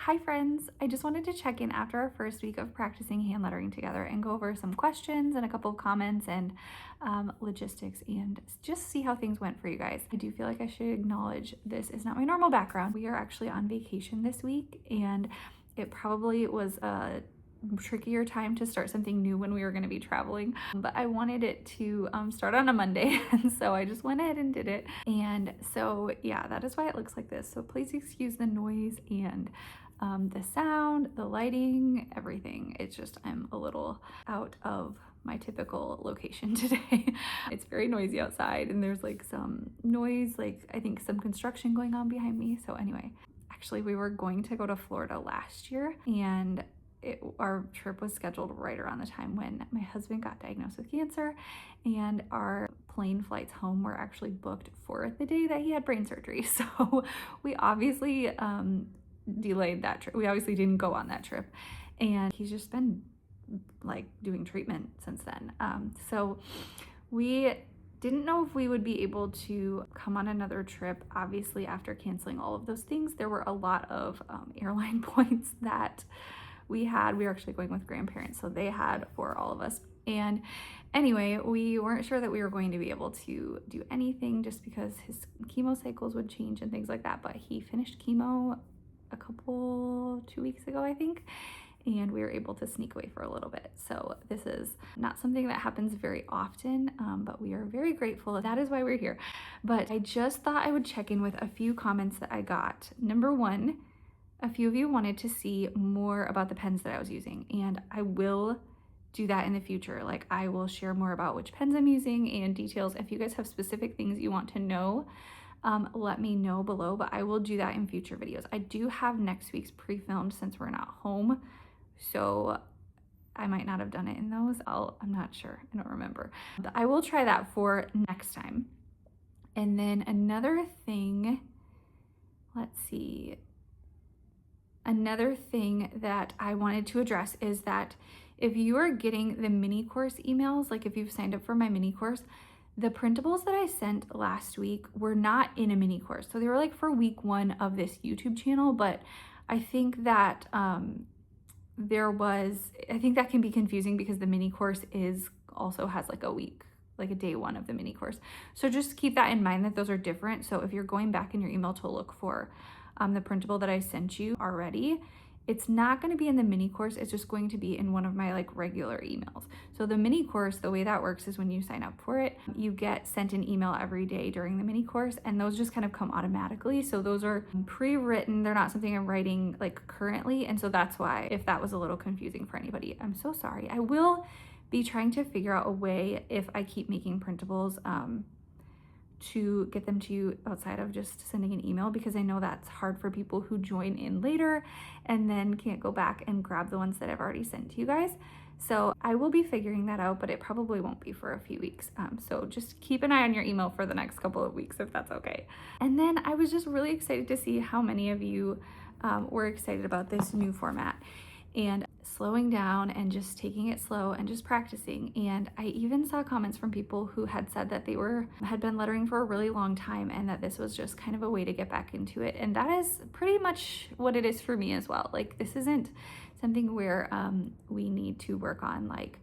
Hi friends, I just wanted to check in after our first week of practicing hand lettering together and go over some questions and a couple of comments and logistics and just see how things went for you guys. I do feel like I should acknowledge this is not my normal background. We are actually on vacation this week and it probably was a trickier time to start something new when we were going to be traveling, but I wanted it to start on a Monday and so I just went ahead and did it. And so yeah, that is why it looks like this. So please excuse the noise and the sound, the lighting, everything. It's just I'm a little out of my typical location today. It's very noisy outside and there's like some noise, like I think some construction going on behind me. So anyway, actually we were going to go to Florida last year and our trip was scheduled right around the time when my husband got diagnosed with cancer, and our plane flights home were actually booked for the day that he had brain surgery. So we obviously delayed that trip. We obviously didn't go on that trip, and he's just been like doing treatment since then. So we didn't know if we would be able to come on another trip. Obviously, after canceling all of those things, there were a lot of airline points that we were actually going with grandparents, so they had for all of us. And anyway, we weren't sure that we were going to be able to do anything just because his chemo cycles would change and things like that. But he finished chemo 2 weeks ago, I think, and we were able to sneak away for a little bit. So this is not something that happens very often, but we are very grateful. That is why we're here. But I just thought I would check in with a few comments that I got. Number one, a few of you wanted to see more about the pens that I was using, and I will do that in the future. Like I will share more about which pens I'm using and details. If you guys have specific things you want to know, let me know below, but I will do that in future videos. I do have next week's pre-filmed since we're not home, so I might not have done it in those. I'm not sure, I don't remember. But I will try that for next time. And then another thing, let's see. Another thing that I wanted to address is that if you are getting the mini course emails, like if you've signed up for my mini course, the printables that I sent last week were not in a mini course. So they were like for week 1 of this YouTube channel, but I think that I think that can be confusing because the mini course also has like a week, like a day 1 of the mini course. So just keep that in mind that those are different. So if you're going back in your email to look for the printable that I sent you already, it's not going to be in the mini course. It's just going to be in one of my like regular emails. So the mini course, the way that works is when you sign up for it, you get sent an email every day during the mini course, and those just kind of come automatically. So those are pre-written. They're not something I'm writing like currently. And so that's why, if that was a little confusing for anybody, I'm so sorry. I will be trying to figure out a way, if I keep making printables, to get them to you outside of just sending an email, because I know that's hard for people who join in later and then can't go back and grab the ones that I've already sent to you guys. So I will be figuring that out, but it probably won't be for a few weeks. So just keep an eye on your email for the next couple of weeks if that's okay. And then I was just really excited to see how many of you were excited about this new format and slowing down and just taking it slow and just practicing. And I even saw comments from people who had said that they had been lettering for a really long time and that this was just kind of a way to get back into it. And that is pretty much what it is for me as well. Like this isn't something where we need to work on like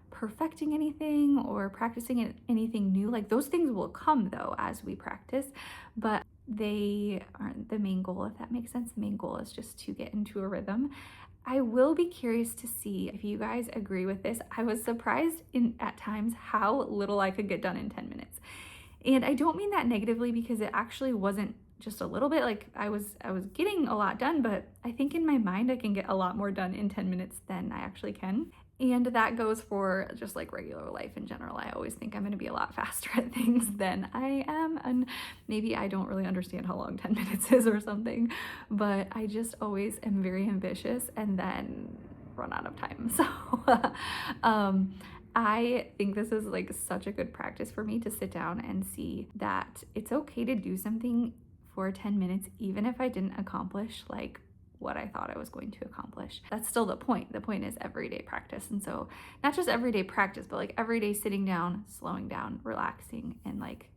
perfecting anything or practicing anything new. Like those things will come though as we practice, but they aren't the main goal, if that makes sense. The main goal is just to get into a rhythm. I will be curious to see if you guys agree with this. I was surprised at times how little I could get done in 10 minutes. And I don't mean that negatively, because it actually wasn't just a little bit. Like I was getting a lot done, but I think in my mind I can get a lot more done in 10 minutes than I actually can. And that goes for just like regular life in general. I always think I'm going to be a lot faster at things than I am. And maybe I don't really understand how long 10 minutes is or something, but I just always am very ambitious and then run out of time. So I think this is like such a good practice for me to sit down and see that it's okay to do something for 10 minutes, even if I didn't accomplish like what I thought I was going to accomplish. That's still the point. The point is everyday practice. And so not just everyday practice, but like everyday sitting down, slowing down, relaxing, and like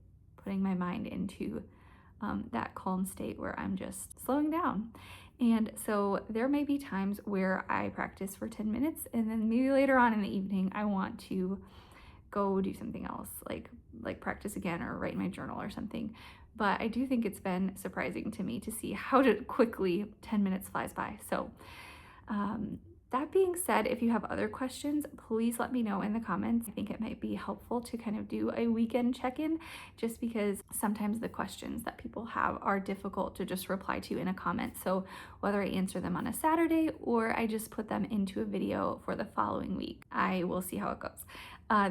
putting my mind into that calm state where I'm just slowing down. And so there may be times where I practice for 10 minutes and then maybe later on in the evening I want to go do something else, like practice again or write in my journal or something. But I do think it's been surprising to me to see how quickly 10 minutes flies by. So that being said, if you have other questions, please let me know in the comments. I think it might be helpful to kind of do a weekend check-in, just because sometimes the questions that people have are difficult to just reply to in a comment. So whether I answer them on a Saturday or I just put them into a video for the following week, I will see how it goes.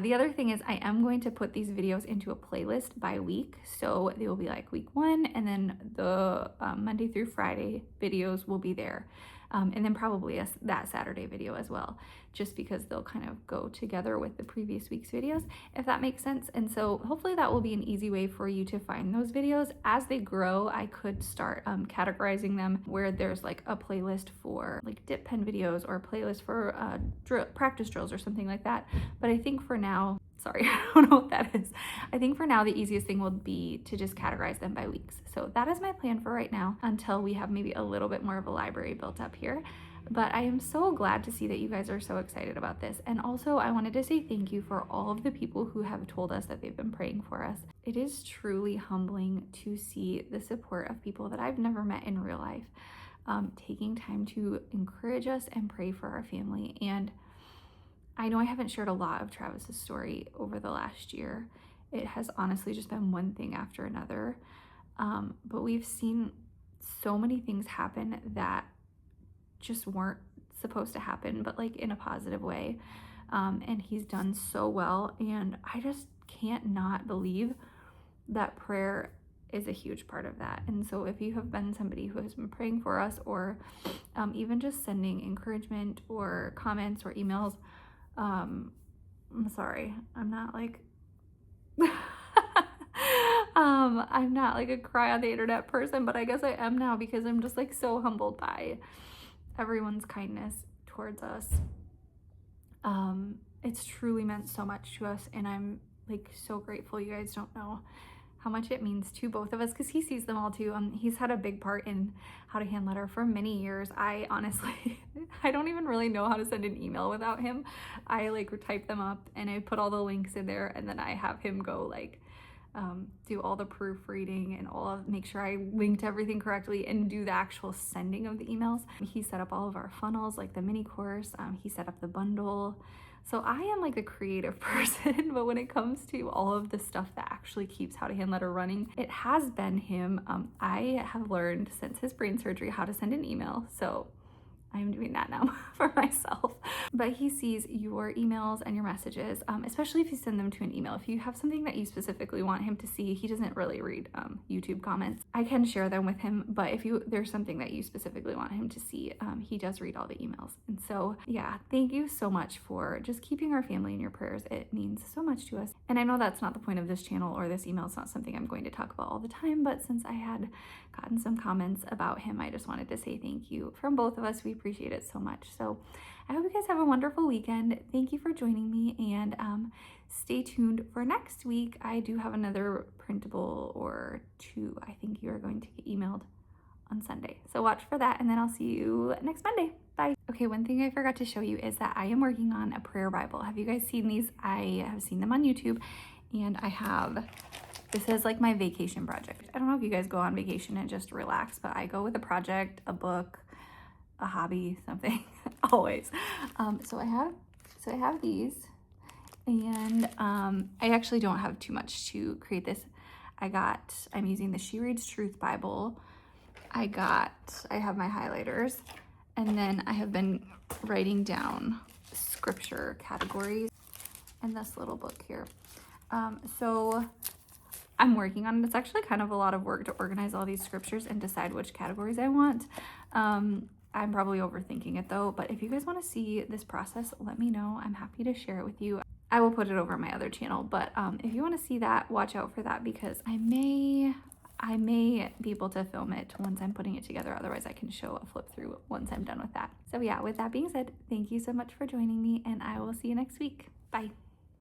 The other thing is I am going to put these videos into a playlist by week. So they will be like week 1, and then the Monday through Friday videos will be there. And then probably that Saturday video as well, just because they'll kind of go together with the previous week's videos, if that makes sense. And so hopefully that will be an easy way for you to find those videos. As they grow, I could start categorizing them, where there's like a playlist for like dip pen videos or a playlist for practice drills or something like that. But I think for now, sorry, I don't know what that is. I think for now, the easiest thing will be to just categorize them by weeks. So that is my plan for right now, until we have maybe a little bit more of a library built up here. But I am so glad to see that you guys are so excited about this. And also I wanted to say thank you for all of the people who have told us that they've been praying for us. It is truly humbling to see the support of people that I've never met in real life, taking time to encourage us and pray for our family. And I know I haven't shared a lot of Travis's story over the last year. It has honestly just been one thing after another. But we've seen so many things happen that just weren't supposed to happen, but like in a positive way. And he's done so well. And I just can't not believe that prayer is a huge part of that. And so if you have been somebody who has been praying for us, or even just sending encouragement or comments or emails, I'm sorry, I'm not like I'm not like a cry on the internet person, but I guess I am now, because I'm just like so humbled by everyone's kindness towards us. It's truly meant so much to us, and I'm like so grateful. You guys don't know how much it means to both of us, because he sees them all too. He's had a big part in How to Hand Letter for many years. I honestly, I don't even really know how to send an email without him. I like type them up and I put all the links in there, and then I have him go like do all the proofreading and make sure I linked everything correctly and do the actual sending of the emails. He set up all of our funnels, like the mini course. He set up the bundle. So I am like a creative person, but when it comes to all of the stuff that actually keeps How to Hand Letter running, it has been him. I have learned since his brain surgery how to send an email. So I'm doing that now for myself. But he sees your emails and your messages, especially if you send them to an email. If you have something that you specifically want him to see, he doesn't really read YouTube comments. I can share them with him, but if there's something that you specifically want him to see, he does read all the emails. And so, yeah, thank you so much for just keeping our family in your prayers. It means so much to us. And I know that's not the point of this channel or this email. It's not something I'm going to talk about all the time, but since I had gotten some comments about him, I just wanted to say thank you from both of us. We appreciate it so much. So I hope you guys have a wonderful weekend. Thank you for joining me, and stay tuned for next week. I do have another printable or two I think you are going to get emailed on Sunday. So watch for that, and then I'll see you next Monday. Bye. Okay, one thing I forgot to show you is that I am working on a prayer Bible. Have you guys seen these? I have seen them on YouTube, and this is like my vacation project. I don't know if you guys go on vacation and just relax, but I go with a project, a book, a hobby, something, always. So I have these, and I actually don't have too much to create this. I'm using the She Reads Truth Bible. I have my highlighters, and then I have been writing down scripture categories in this little book here. So I'm working on it. It's actually kind of a lot of work to organize all these scriptures and decide which categories I want. I'm probably overthinking it though, but if you guys want to see this process, let me know. I'm happy to share it with you. I will put it over my other channel, but if you want to see that, watch out for that, because I may be able to film it once I'm putting it together. Otherwise I can show a flip through once I'm done with that. So yeah, with that being said, thank you so much for joining me, and I will see you next week. Bye.